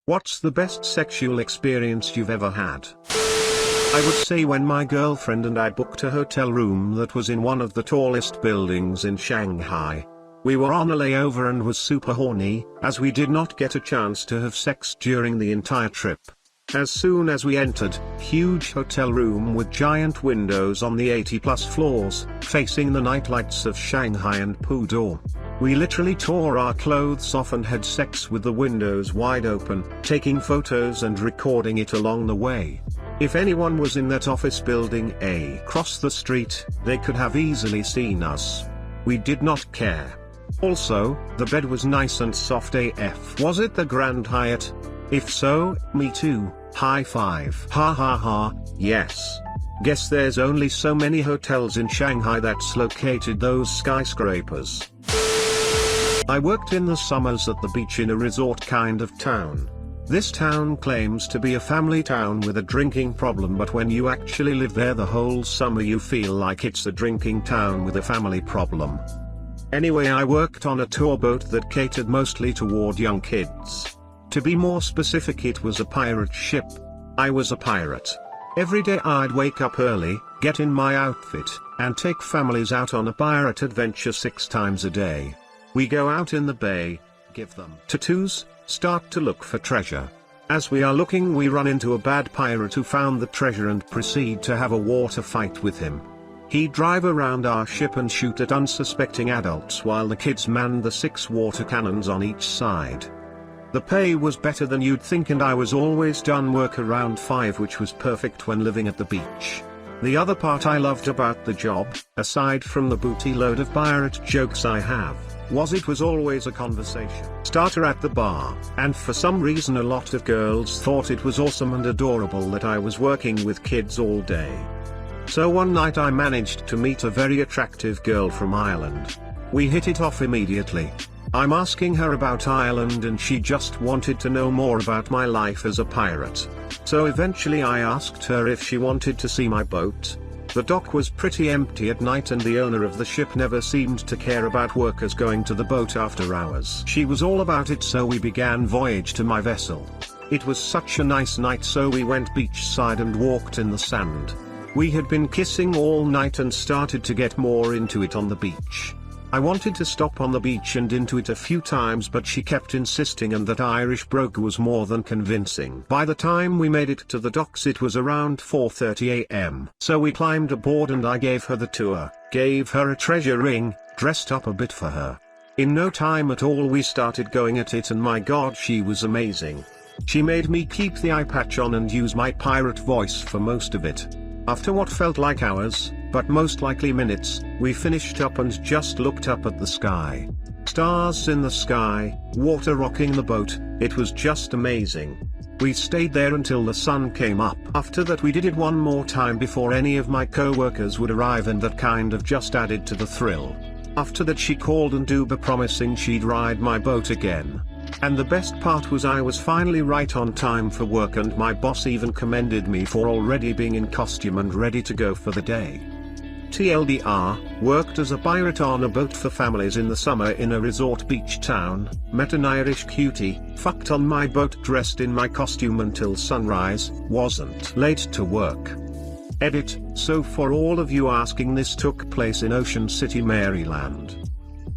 What's the best sexual experience you've ever had? I would say when my girlfriend and I booked a hotel room that was in one of the tallest buildings in Shanghai. We were on a layover and was super horny, as we did not get a chance to have sex during the entire trip. As soon as we entered, huge hotel room with giant windows on the 80+ floors, facing the nightlights of Shanghai and Pudong. We literally tore our clothes off and had sex with the windows wide open, taking photos and recording it along the way. If anyone was in that office building across the street, they could have easily seen us. We did not care. Also, the bed was nice and soft AF. Was it the Grand Hyatt? If so, me too, high five. Ha ha ha, yes. Guess there's only so many hotels in Shanghai that's located those skyscrapers. I worked in the summers at the beach in a resort kind of town. This town claims to be a family town with a drinking problem, but when you actually live there the whole summer you feel like it's a drinking town with a family problem. Anyway, I worked on a tour boat that catered mostly toward young kids. To be more specific, it was a pirate ship. I was a pirate. Every day I'd wake up early, get in my outfit, and take families out on a pirate adventure 6 times a day. We go out in the bay, give them tattoos, start to look for treasure. As we are looking, we run into a bad pirate who found the treasure and proceed to have a water fight with him. He'd drive around our ship and shoot at unsuspecting adults while the kids manned the 6 water cannons on each side. The pay was better than you'd think, and I was always done work around 5, which was perfect when living at the beach. The other part I loved about the job, aside from the booty load of pirate jokes I have, was it was always a conversation starter at the bar, and for some reason a lot of girls thought it was awesome and adorable that I was working with kids all day. So one night I managed to meet a very attractive girl from Ireland. We hit it off immediately. I'm asking her about Ireland and she just wanted to know more about my life as a pirate. So eventually I asked her if she wanted to see my boat. The dock was pretty empty at night and the owner of the ship never seemed to care about workers going to the boat after hours. She was all about it, so we began voyage to my vessel. It was such a nice night, so we went beachside and walked in the sand. We had been kissing all night and started to get more into it on the beach. I wanted to stop on the beach and into it a few times, but she kept insisting, and that Irish broker was more than convincing. By the time we made it to the docks it was around 4:30 a.m. So we climbed aboard and I gave her the tour, gave her a treasure ring, dressed up a bit for her. In no time at all we started going at it, and my god, she was amazing. She made me keep the eye patch on and use my pirate voice for most of it. After what felt like hours, but most likely minutes, we finished up and just looked up at the sky. Stars in the sky, water rocking the boat, it was just amazing. We stayed there until the sun came up. After that we did it one more time before any of my co-workers would arrive, and that kind of just added to the thrill. After that she called and Uber promising she'd ride my boat again. And the best part was I was finally right on time for work, and my boss even commended me for already being in costume and ready to go for the day. TLDR, worked as a pirate on a boat for families in the summer in a resort beach town, met an Irish cutie, fucked on my boat dressed in my costume until sunrise, wasn't late to work. Edit, so for all of you asking, this took place in Ocean City, Maryland.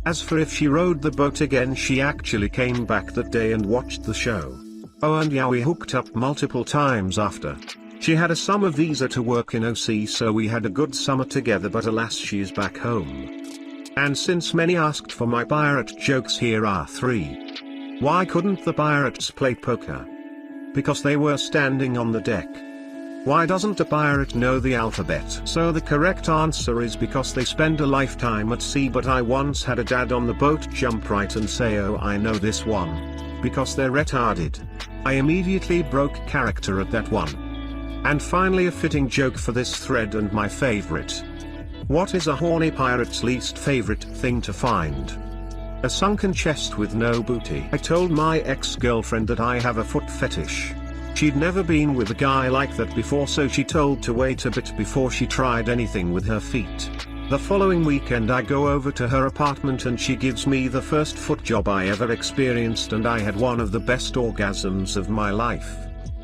As for if she rode the boat again, she actually came back that day and watched the show. Oh, and yeah, we hooked up multiple times after. She had a summer visa to work in OC, so we had a good summer together, but alas, she's back home. And since many asked for my pirate jokes, here are 3. Why couldn't the pirates play poker? Because they were standing on the deck. Why doesn't a pirate know the alphabet? So the correct answer is because they spend a lifetime at sea, but I once had a dad on the boat jump right and say, oh, I know this one. Because they're retarded. I immediately broke character at that one. And finally, a fitting joke for this thread and my favorite. What is a horny pirate's least favorite thing to find? A sunken chest with no booty. I told my ex-girlfriend that I have a foot fetish. She'd never been with a guy like that before, so she told to wait a bit before she tried anything with her feet. The following weekend I go over to her apartment and she gives me the first foot job I ever experienced, and I had one of the best orgasms of my life.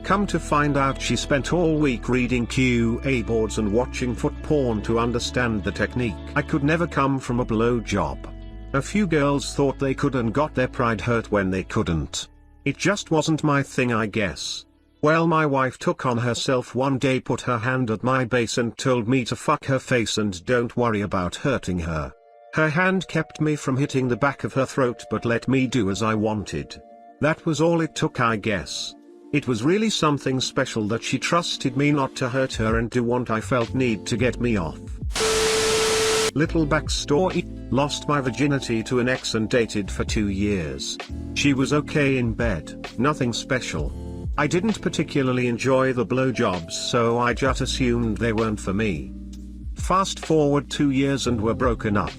Come to find out she spent all week reading QA boards and watching foot porn to understand the technique. I could never come from a blow job. A few girls thought they could and got their pride hurt when they couldn't. It just wasn't my thing, I guess. Well, my wife took on herself one day, put her hand at my base and told me to fuck her face and don't worry about hurting her. Her hand kept me from hitting the back of her throat but let me do as I wanted. That was all it took, I guess. It was really something special that she trusted me not to hurt her and do what I felt need to get me off. Little backstory: lost my virginity to an ex and dated for 2 years. She was okay in bed, nothing special. I didn't particularly enjoy the blowjobs, so I just assumed they weren't for me. Fast forward 2 years and we're broken up.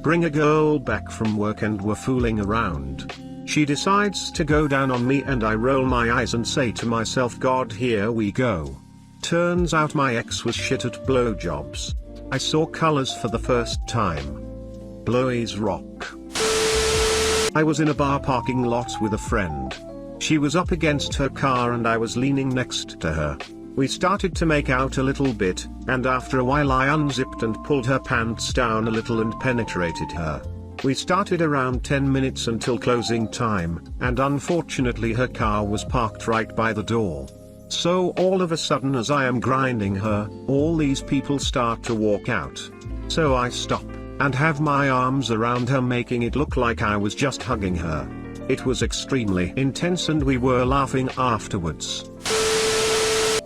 Bring a girl back from work and we're fooling around. She decides to go down on me and I roll my eyes and say to myself, God, here we go. Turns out my ex was shit at blowjobs. I saw colors for the first time. Blowies rock. I was in a bar parking lot with a friend. She was up against her car and I was leaning next to her. We started to make out a little bit, and after a while I unzipped and pulled her pants down a little and penetrated her. We started around 10 minutes until closing time, and unfortunately her car was parked right by the door. So all of a sudden, as I am grinding her, all these people start to walk out. So I stop, and have my arms around her, making it look like I was just hugging her. It was extremely intense and we were laughing afterwards.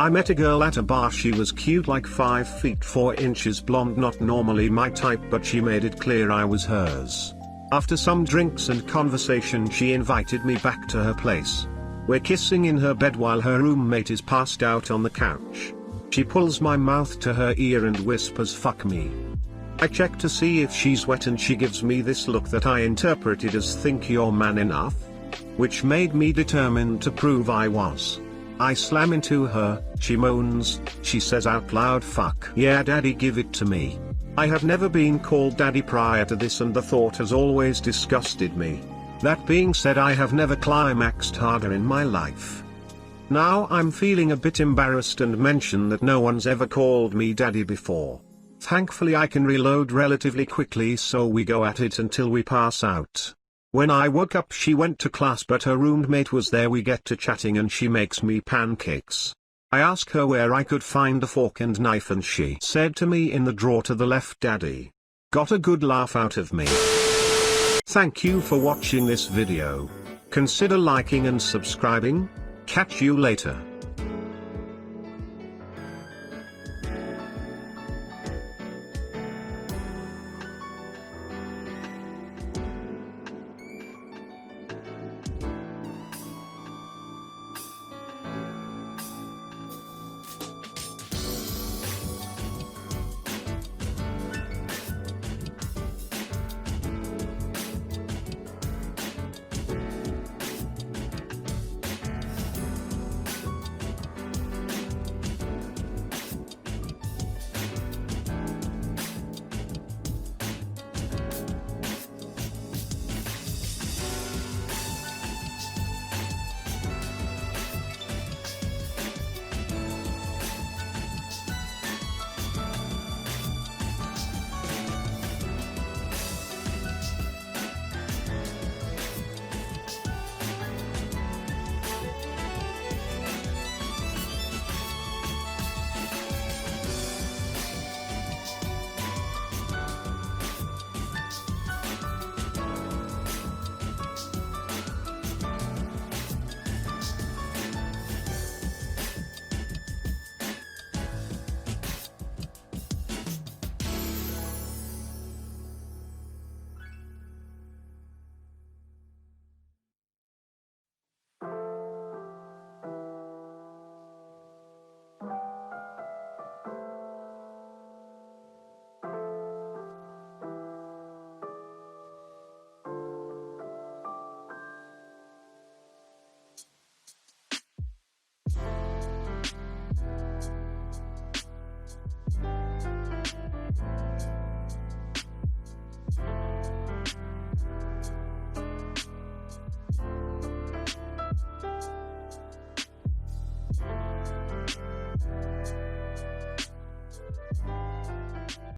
I met a girl at a bar. She was cute, like 5 feet 4 inches blonde, not normally my type, but she made it clear I was hers. After some drinks and conversation, she invited me back to her place. We're kissing in her bed while her roommate is passed out on the couch. She pulls my mouth to her ear and whispers, "Fuck me." I check to see if she's wet and she gives me this look that I interpreted as "think you're man enough?" Which made me determined to prove I was. I slam into her, she moans, she says out loud, "Fuck yeah daddy, give it to me." I have never been called daddy prior to this and the thought has always disgusted me. That being said, I have never climaxed harder in my life. Now I'm feeling a bit embarrassed and mention that no one's ever called me daddy before. Thankfully I can reload relatively quickly, so we go at it until we pass out. When I woke up she went to class but her roommate was there. We get to chatting and she makes me pancakes. I ask her where I could find a fork and knife and she said to me, "In the drawer to the left daddy." Got a good laugh out of me. Thank you for watching this video. Consider liking and subscribing. Catch you later.